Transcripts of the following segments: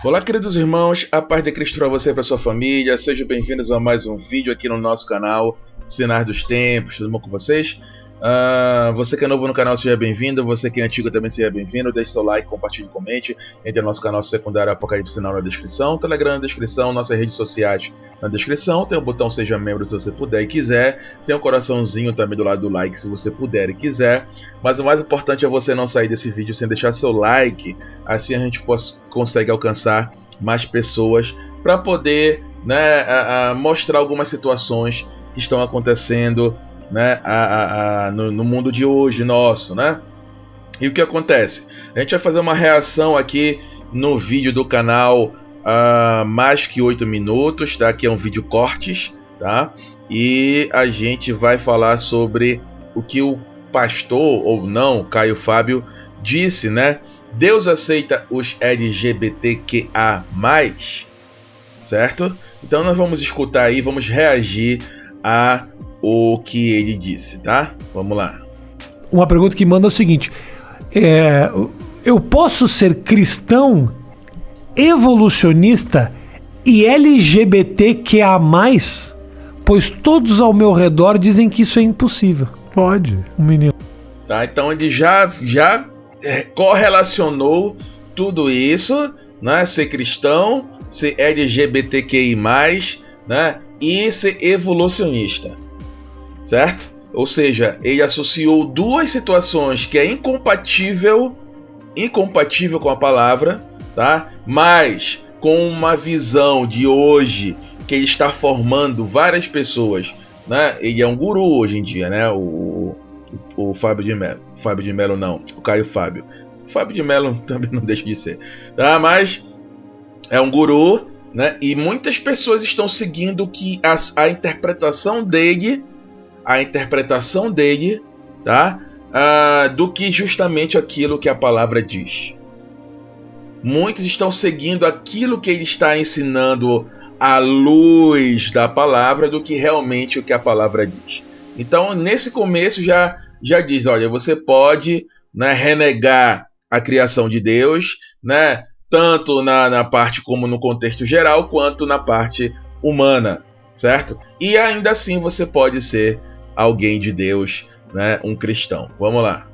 Olá, queridos irmãos, a paz de Cristo para você e para sua família. Sejam bem-vindos a mais um vídeo aqui no nosso canal Sinais dos Tempos. Tudo bom com vocês? Você que é novo no canal, seja bem-vindo. Você que é antigo também, seja bem-vindo. Deixe seu like, compartilhe, comente. Entre no nosso canal secundário Apocalipse Sinal na descrição, Telegram na descrição, nossas redes sociais na descrição. Tem o botão Seja Membro se você puder e quiser. Tem um coraçãozinho também do lado do like se você puder e quiser. Mas o mais importante é você não sair desse vídeo sem deixar seu like. Assim a gente consegue alcançar mais pessoas para poder, mostrar algumas situações que estão acontecendo, no mundo de hoje nosso, né? E o que acontece? A gente vai fazer uma reação aqui no vídeo do canal mais que 8 minutos, tá? Que é um vídeo cortes, tá? E a gente vai falar sobre o que o pastor, ou não, Caio Fábio, disse, né? Deus aceita os LGBTQA+, certo? Então nós vamos escutar aí, vamos reagir a o que ele disse, tá? Vamos lá. Uma pergunta que manda é o seguinte: eu posso ser cristão, evolucionista e LGBTQA+, pois todos ao meu redor dizem que isso é impossível? Pode. Um menino. Tá, então ele já correlacionou tudo isso, né? Ser cristão, ser LGBTQI+, né? E ser evolucionista. Certo? Ou seja, ele associou duas situações que é incompatível com a palavra, tá? Mas com uma visão de hoje que ele está formando várias pessoas, né? Ele é um guru hoje em dia, né? O Fábio de Mello. Fábio de Mello não, o Caio Fábio. O Fábio de Mello também não deixa de ser, tá? Mas é um guru, né? E muitas pessoas estão seguindo que a interpretação dele, tá? Do que justamente aquilo que a palavra diz. Muitos estão seguindo aquilo que ele está ensinando à luz da palavra do que realmente o que a palavra diz. Então, nesse começo já diz, olha, você pode, né, renegar a criação de Deus, né, tanto na parte como no contexto geral, quanto na parte humana, certo? E ainda assim você pode ser alguém de Deus, né, um cristão. Vamos lá.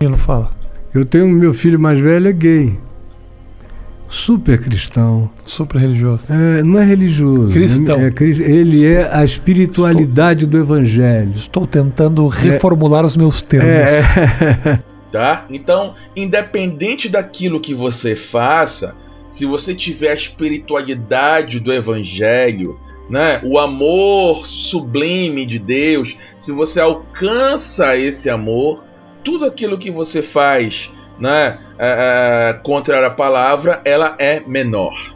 Não fala. Eu tenho meu filho mais velho, é gay. Super cristão. Super religioso. Não é religioso. Cristão. Ele é a espiritualidade do evangelho. Estou tentando reformular os meus termos. Tá? Então, independente daquilo que você faça, se você tiver a espiritualidade do evangelho, né, o amor sublime de Deus, se você alcança esse amor, tudo aquilo que você faz, né, contra a palavra, ela é menor.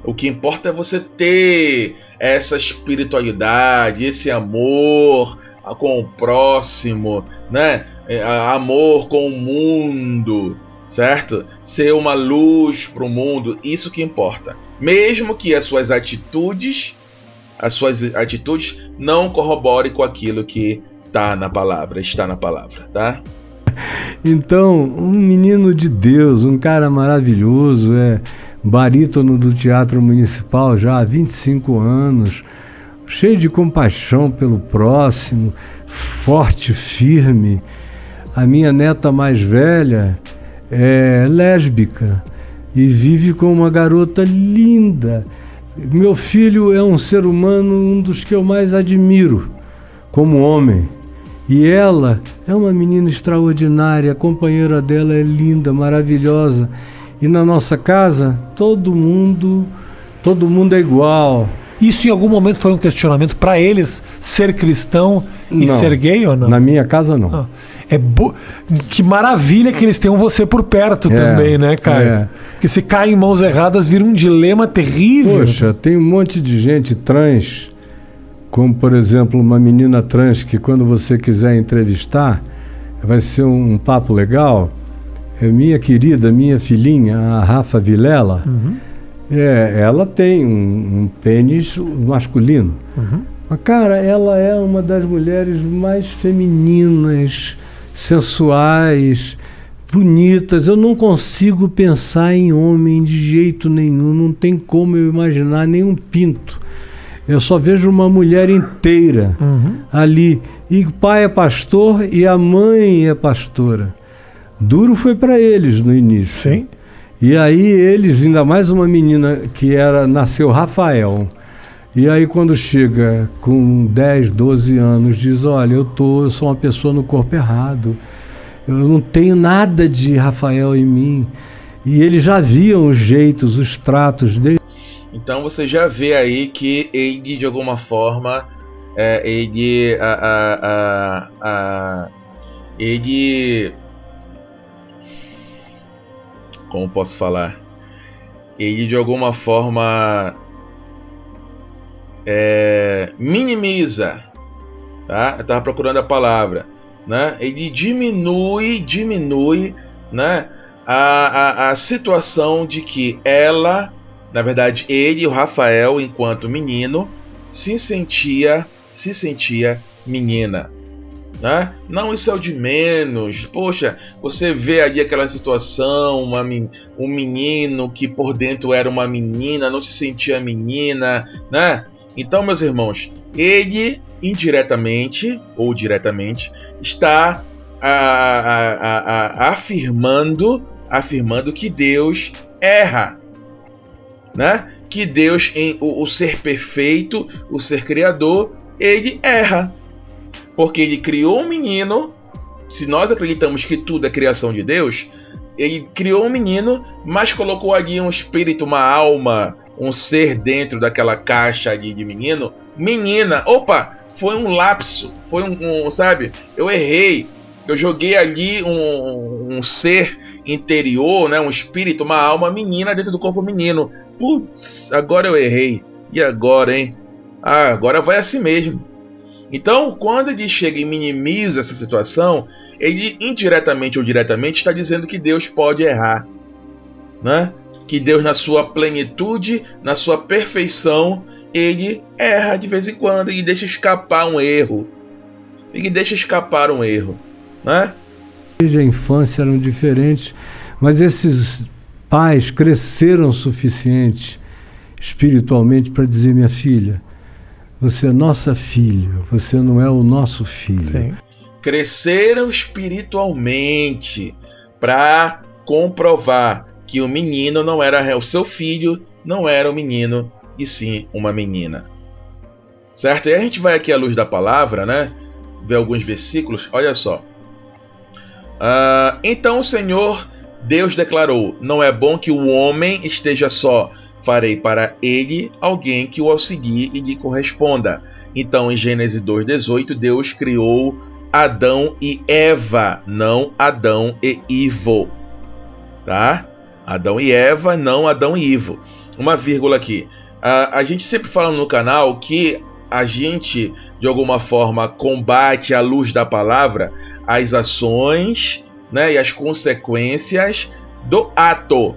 O que importa é você ter essa espiritualidade, esse amor com o próximo, né, amor com o mundo, certo? Ser uma luz para o mundo, isso que importa. Mesmo que as suas atitudes não corroborem com aquilo que está na palavra, tá? Então, um menino de Deus, um cara maravilhoso, barítono do Teatro Municipal já há 25 anos, cheio de compaixão pelo próximo, forte, firme. A minha neta mais velha é lésbica e vive com uma garota linda. Meu filho é um ser humano, um dos que eu mais admiro como homem. E ela é uma menina extraordinária, a companheira dela é linda, maravilhosa. E na nossa casa, todo mundo é igual. Isso em algum momento foi um questionamento para eles, ser cristão e ser gay ou não? Na minha casa não. Que maravilha que eles tenham você por perto também, né, Caio? Que se caem em mãos erradas vira um dilema terrível. Poxa, tem um monte de gente trans, como por exemplo uma menina trans que quando você quiser entrevistar, vai ser um papo legal. Minha querida, minha filhinha, a Rafa Vilela, ela tem um pênis masculino. Mas, cara, ela é uma das mulheres mais femininas, sensuais, bonitas. Eu não consigo pensar em homem de jeito nenhum. Não tem como eu imaginar nenhum pinto. Eu só vejo uma mulher inteira ali. E o pai é pastor e a mãe é pastora. Duro foi para eles no início. Sim. E aí eles, ainda mais uma menina que nasceu Rafael. E aí quando chega com 10, 12 anos, diz, olha, eu sou uma pessoa no corpo errado. Eu não tenho nada de Rafael em mim. E eles já viam os jeitos, os tratos dele. Então você já vê aí que ele, de alguma forma, ele como posso falar? Ele, de alguma forma, minimiza, tá? Eu estava procurando a palavra, né? Ele diminui, né? A situação de que ela, na verdade, ele, o Rafael, enquanto menino, se sentia menina, né? Não, isso é o de menos. Poxa, você vê ali aquela situação, um menino que por dentro era uma menina, não se sentia menina, né? Então, meus irmãos, ele indiretamente ou diretamente está afirmando que Deus erra, né? Que Deus, o ser perfeito, o ser criador, ele erra. Porque ele criou um menino, se nós acreditamos que tudo é criação de Deus, ele criou um menino, mas colocou ali um espírito, uma alma, um ser dentro daquela caixa ali de menino. Menina, opa, foi um lapso, foi sabe, eu errei, eu joguei ali um ser interior, né, um espírito, uma alma menina dentro do corpo menino. Putz, agora eu errei, e agora, hein? Agora vai assim mesmo. Então, quando ele chega e minimiza essa situação, ele indiretamente ou diretamente está dizendo que Deus pode errar, né? Que Deus, na sua plenitude, na sua perfeição, ele erra de vez em quando, ele deixa escapar um erro. Né? Desde a infância eram diferentes, mas esses pais cresceram o suficiente espiritualmente para dizer, minha filha, você é nossa filha, você não é o nosso filho. Sim. Cresceram espiritualmente para comprovar que o menino não era o seu filho, não era um menino, e sim uma menina. Certo? E a gente vai aqui à luz da palavra, né? Ver alguns versículos. Olha só. Então o Senhor Deus declarou: não é bom que o homem esteja só. Farei para ele alguém que o auxilie e lhe corresponda. Então, em Gênesis 2:18, Deus criou Adão e Eva, não Adão e Ivo. Tá? Adão e Eva, não Adão e Ivo. Uma vírgula aqui. A gente sempre fala no canal que a gente, de alguma forma, combate à luz da palavra as ações, né, e as consequências do ato.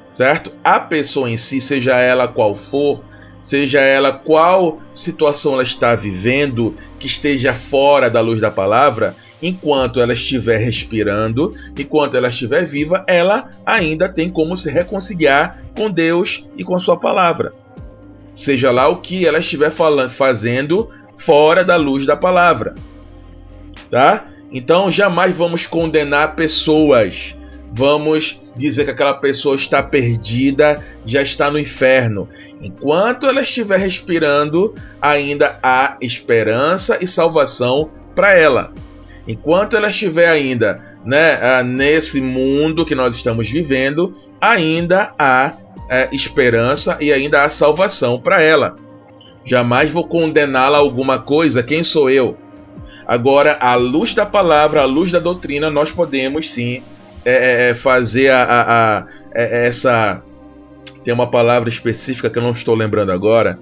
Certo? A pessoa em si, seja ela qual for, seja ela qual situação ela está vivendo, que esteja fora da luz da palavra, enquanto ela estiver respirando, enquanto ela estiver viva, ela ainda tem como se reconciliar com Deus e com sua palavra. Seja lá o que ela estiver fazendo fora da luz da palavra. Tá? Então jamais vamos condenar pessoas. Vamos dizer que aquela pessoa está perdida, já está no inferno. Enquanto ela estiver respirando, ainda há esperança e salvação para ela. Enquanto ela estiver ainda, né, nesse mundo que nós estamos vivendo, ainda há esperança e ainda há salvação para ela. Jamais vou condená-la a alguma coisa. Quem sou eu? Agora, à luz da palavra, à luz da doutrina, nós podemos sim fazer essa... Tem uma palavra específica que eu não estou lembrando agora,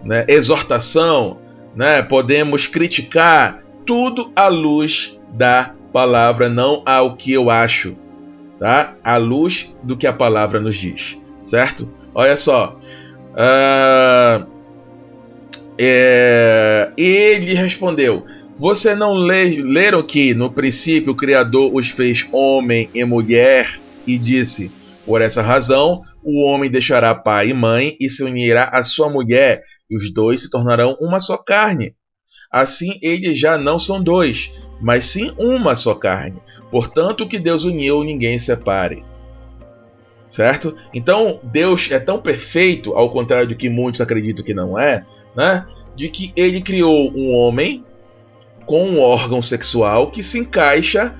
né? Exortação, né? Podemos criticar tudo à luz da palavra, não ao que eu acho, tá? À luz do que a palavra nos diz, certo? Olha só. Ele respondeu: Você não leram que no princípio o Criador os fez homem e mulher e disse: por essa razão o homem deixará pai e mãe e se unirá à sua mulher, e os dois se tornarão uma só carne. Assim eles já não são dois, mas sim uma só carne. Portanto, o que Deus uniu, ninguém separe. Certo? Então, Deus é tão perfeito, ao contrário do que muitos acreditam que não é, né? De que ele criou um homem com um órgão sexual que se encaixa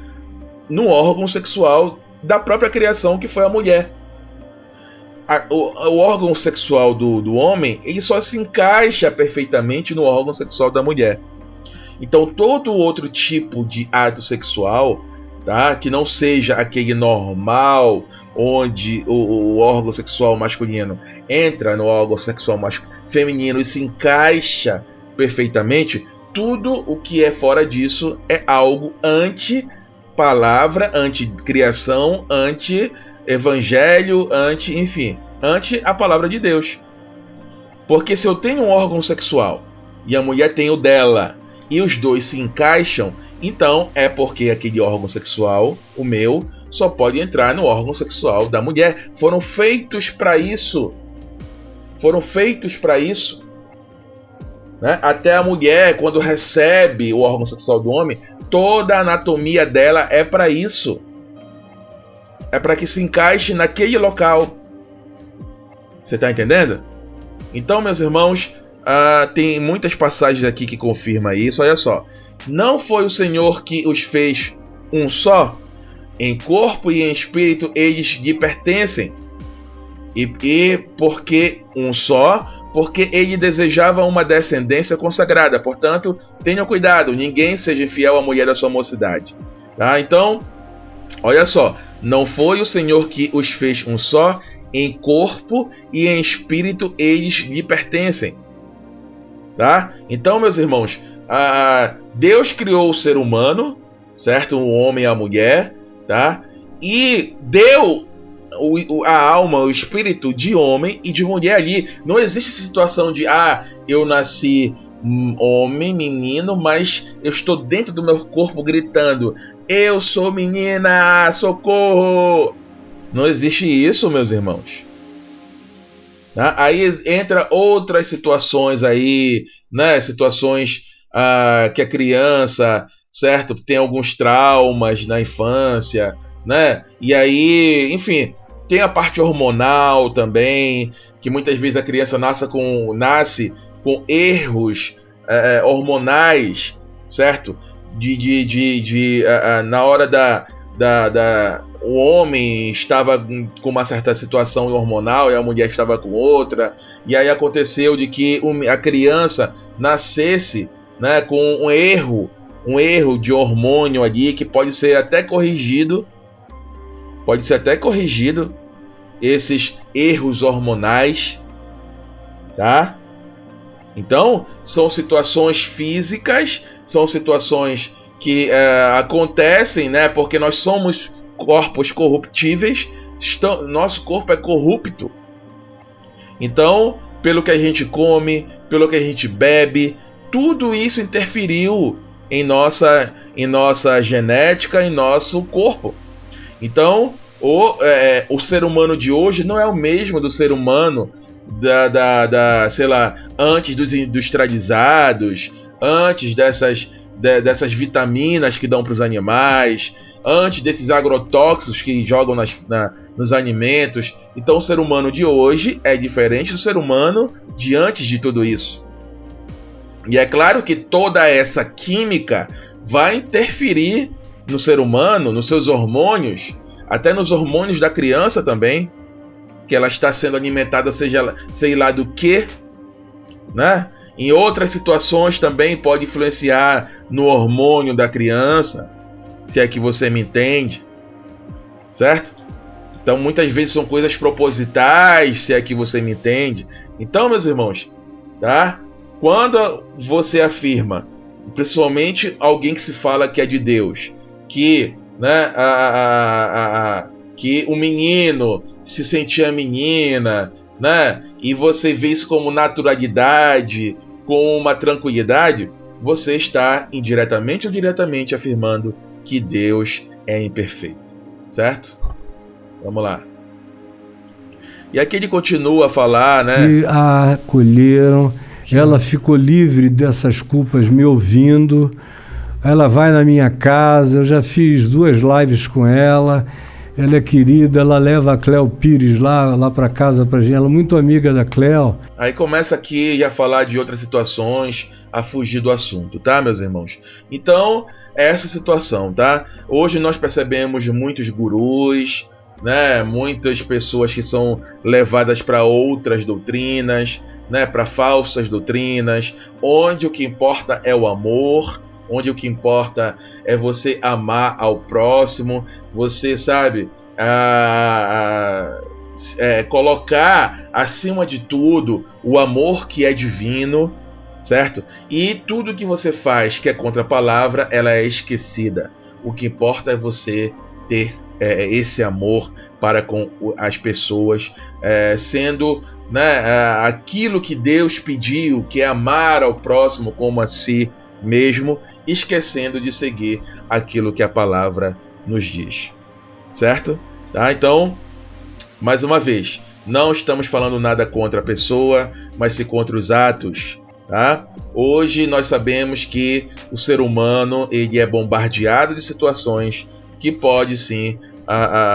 no órgão sexual da própria criação, que foi a mulher. O órgão sexual do homem, ele só se encaixa perfeitamente no órgão sexual da mulher. Então, todo outro tipo de ato sexual, tá, que não seja aquele normal, onde o órgão sexual masculino entra no órgão sexual feminino e se encaixa perfeitamente, tudo o que é fora disso é algo anti-palavra, anti-criação, anti-evangelho, anti a palavra de Deus. Porque se eu tenho um órgão sexual e a mulher tem o dela, e os dois se encaixam, então é porque aquele órgão sexual, o meu, só pode entrar no órgão sexual da mulher. Foram feitos para isso. Foram feitos para isso. Né? Até a mulher, quando recebe o órgão sexual do homem, toda a anatomia dela é para isso. É para que se encaixe naquele local. Você está entendendo? Então, meus irmãos, tem muitas passagens aqui que confirmam isso. Olha só. Não foi o Senhor que os fez um só? Em corpo e em espírito eles lhe pertencem. E porque um só? Porque ele desejava uma descendência consagrada. Portanto, tenham cuidado, ninguém seja fiel à mulher da sua mocidade. Tá? Então, olha só. Não foi o Senhor que os fez um só? Em corpo e em espírito eles lhe pertencem. Tá? Então, meus irmãos, Deus criou o ser humano, certo? O homem e a mulher, tá? E deu a alma, o espírito de homem e de mulher ali. Não existe situação de, eu nasci homem, menino, mas eu estou dentro do meu corpo gritando: eu sou menina, socorro! Não existe isso, meus irmãos. Tá? Aí entra outras situações aí, né? Situações que a criança, certo, tem alguns traumas na infância, né? E aí, enfim, tem a parte hormonal também, que muitas vezes a criança nasce com erros hormonais, certo? Na hora o homem estava com uma certa situação hormonal e a mulher estava com outra, e aí aconteceu de que a criança nascesse, né, com um erro de hormônio ali, que pode ser até corrigido, esses erros hormonais, tá? Então, são situações físicas, são situações que acontecem, né, porque nós somos corpos corruptíveis, nosso corpo é corrupto. Então, pelo que a gente come, pelo que a gente bebe, tudo isso interferiu em nossa genética, em nosso corpo. Então, o ser humano de hoje não é o mesmo do ser humano sei lá, antes dos industrializados, antes dessas vitaminas que dão para os animais, antes desses agrotóxicos que jogam nos alimentos. Então o ser humano de hoje é diferente do ser humano de antes de tudo isso. E é claro que toda essa química vai interferir no ser humano, nos seus hormônios, até nos hormônios da criança também, que ela está sendo alimentada, seja sei lá do que, né? Em outras situações também pode influenciar no hormônio da criança, se é que você me entende, certo? Então muitas vezes são coisas propositais, se é que você me entende. Então, meus irmãos, tá? Quando você afirma, principalmente alguém que se fala que é de Deus, que, né, que o menino se sentia menina, né? E você vê isso como naturalidade, com uma tranquilidade, você está indiretamente ou diretamente afirmando que Deus é imperfeito, certo? Vamos lá. E aqui ele continua a falar, né? E a acolheram, ela ficou livre dessas culpas me ouvindo, ela vai na minha casa, eu já fiz 2 lives com ela é querida, ela leva a Cléo Pires lá para casa pra gente, ela é muito amiga da Cléo. Aí começa aqui a falar de outras situações, a fugir do assunto, tá, meus irmãos? Então, essa situação, tá? Hoje nós percebemos muitos gurus, né? Muitas pessoas que são levadas para outras doutrinas, né? Para falsas doutrinas, onde o que importa é o amor, onde o que importa é você amar ao próximo, você sabe, colocar acima de tudo o amor que é divino, certo? E tudo que você faz que é contra a palavra, ela é esquecida. O que importa é você ter esse amor para com as pessoas, sendo, né, aquilo que Deus pediu, que é amar ao próximo como a si mesmo, esquecendo de seguir aquilo que a palavra nos diz, certo? Tá? Então, mais uma vez, não estamos falando nada contra a pessoa, mas sim contra os atos, tá? Hoje nós sabemos que o ser humano ele é bombardeado de situações que pode sim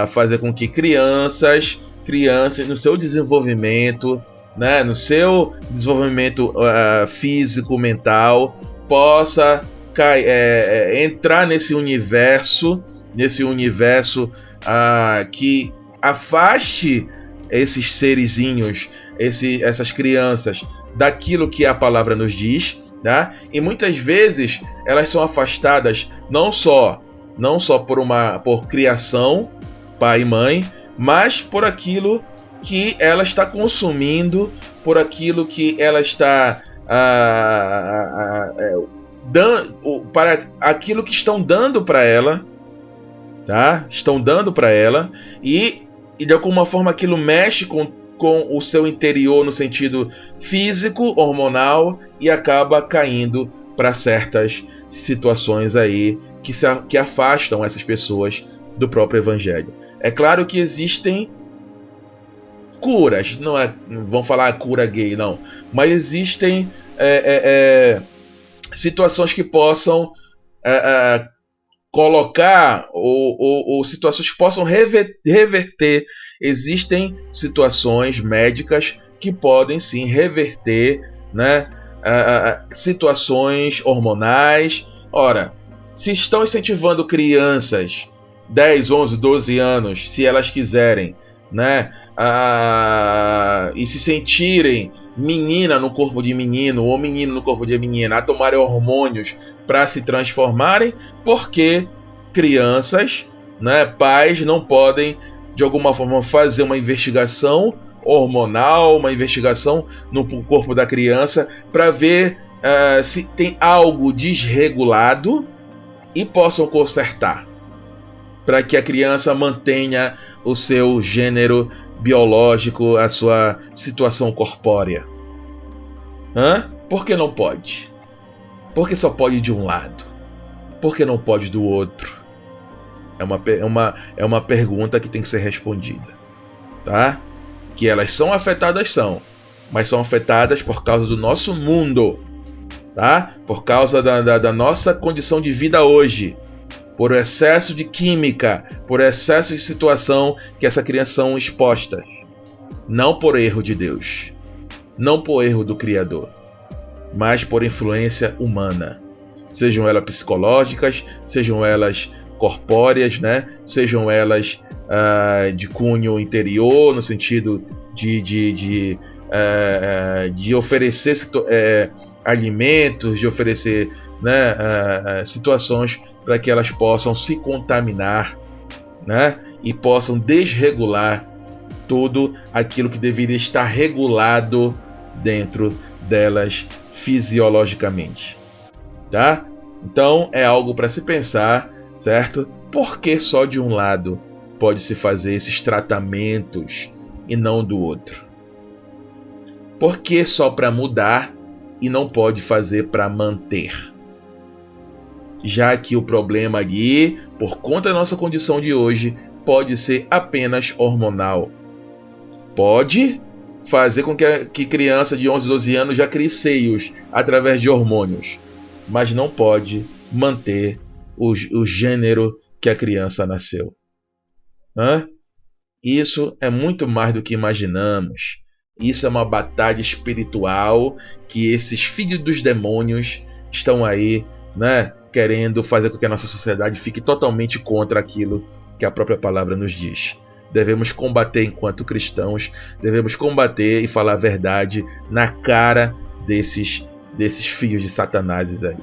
fazer com que crianças no seu desenvolvimento, né, no seu desenvolvimento físico, mental, possa entrar nesse universo que afaste esses serizinhos, essas crianças, daquilo que a palavra nos diz, tá? E muitas vezes elas são afastadas não só por criação, pai e mãe, mas por aquilo que ela está consumindo, por aquilo que ela está para aquilo que estão dando para ela, tá? Estão dando para ela e de alguma forma aquilo mexe com o seu interior no sentido físico, hormonal, e acaba caindo para certas situações aí que afastam essas pessoas do próprio evangelho. É claro que existem curas, não vão falar cura gay, não, mas existem situações que possam colocar ou situações que possam reverter. Existem situações médicas que podem sim reverter, né, situações hormonais. Ora, se estão incentivando crianças 10, 11, 12 anos, se elas quiserem, né, e se sentirem menina no corpo de menino ou menino no corpo de menina, a tomarem hormônios para se transformarem, porque crianças, né, pais não podem de alguma forma fazer uma investigação hormonal, uma investigação no corpo da criança para ver se tem algo desregulado e possam consertar, para que a criança mantenha o seu gênero biológico, a sua situação corpórea. Por que não pode? Por que só pode de um lado? Por que não pode do outro? É uma pergunta que tem que ser respondida, tá? Que elas são afetadas, mas são afetadas por causa do nosso mundo, tá? Por causa da nossa condição de vida hoje, por excesso de química, por excesso de situação que essa criança são expostas, não por erro de Deus, não por erro do Criador, mas por influência humana, sejam elas psicológicas, sejam elas corpóreas, né? Sejam elas de cunho interior, no sentido de oferecer alimentos, de oferecer, né, situações para que elas possam se contaminar, né, e possam desregular tudo aquilo que deveria estar regulado dentro delas fisiologicamente, tá? Então é algo para se pensar, certo? Por que só de um lado pode se fazer esses tratamentos e não do outro? Por que só para mudar e não pode fazer para manter? já que o problema aqui, por conta da nossa condição de hoje, pode ser apenas hormonal. Pode fazer com que criança de 11, 12 anos já crie seios através de hormônios, mas não pode manter o gênero que a criança nasceu. Isso é muito mais do que imaginamos. Isso é uma batalha espiritual que esses filhos dos demônios estão aí, querendo fazer com que a nossa sociedade fique totalmente contra aquilo que a própria palavra nos diz. Devemos combater enquanto cristãos, devemos combater e falar a verdade na cara desses filhos de Satanás aí,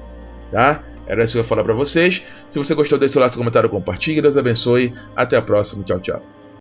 tá? Era isso que eu ia falar para vocês. Se você gostou, deixe o seu like, comentário, compartilhe. Deus abençoe. Até a próxima. Tchau, tchau.